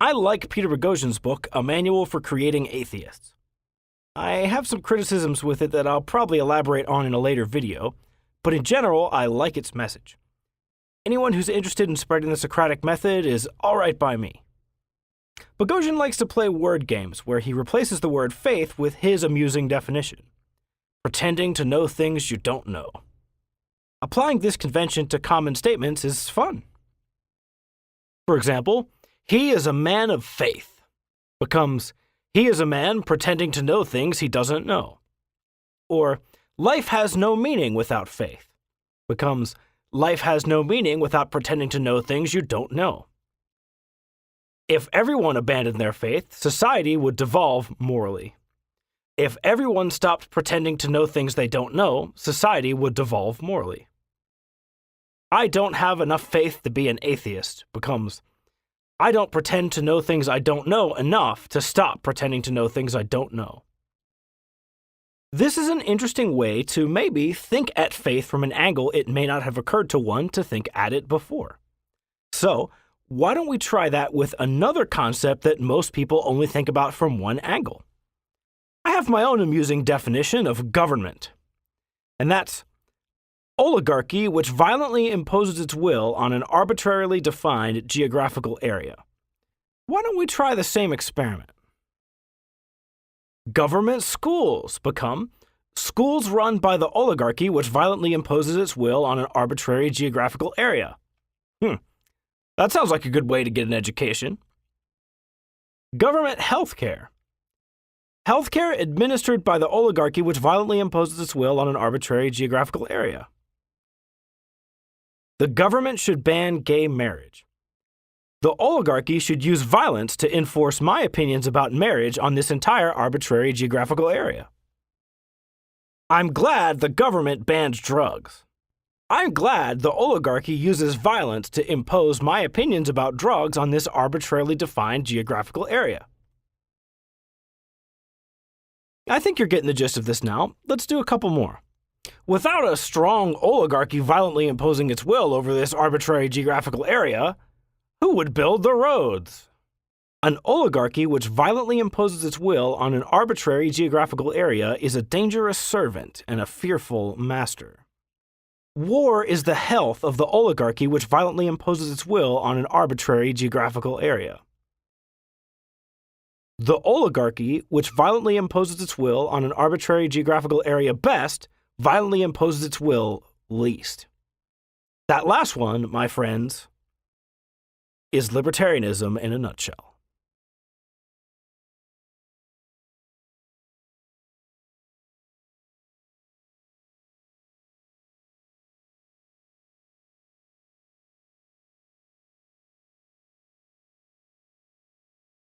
I like Peter Boghossian's book, A Manual for Creating Atheists. I have some criticisms with it that I'll probably elaborate on in a later video, but in general, I like its message. Anyone who's interested in spreading the Socratic method is alright by me. Boghossian likes to play word games where he replaces the word faith with his amusing definition: pretending to know things you don't know. Applying this convention to common statements is fun. For example, he is a man of faith becomes he is a man pretending to know things he doesn't know. Or life has no meaning without faith becomes life has no meaning without pretending to know things you don't know. If everyone abandoned their faith, society would devolve morally. If everyone stopped pretending to know things they don't know, society would devolve morally. I don't have enough faith to be an atheist becomes I don't pretend to know things I don't know enough to stop pretending to know things I don't know. This is an interesting way to maybe think at faith from an angle it may not have occurred to one to think at it before. So, why don't we try that with another concept that most people only think about from one angle? I have my own amusing definition of government, and that's oligarchy which violently imposes its will on an arbitrarily defined geographical area. Why don't we try the same experiment? Government schools become schools run by the oligarchy which violently imposes its will on an arbitrary geographical area. That sounds like a good way to get an education. Government healthcare. Healthcare administered by the oligarchy which violently imposes its will on an arbitrary geographical area. The government should ban gay marriage. The oligarchy should use violence to enforce my opinions about marriage on this entire arbitrary geographical area. I'm glad the government banned drugs. I'm glad the oligarchy uses violence to impose my opinions about drugs on this arbitrarily defined geographical area. I think you're getting the gist of this now. Let's do a couple more. Without a strong oligarchy violently imposing its will over this arbitrary geographical area, who would build the roads? An oligarchy which violently imposes its will on an arbitrary geographical area is a dangerous servant and a fearful master. War is the health of the oligarchy which violently imposes its will on an arbitrary geographical area. The oligarchy which violently imposes its will on an arbitrary geographical area best violently imposes its will least. That last one, my friends, is libertarianism in a nutshell.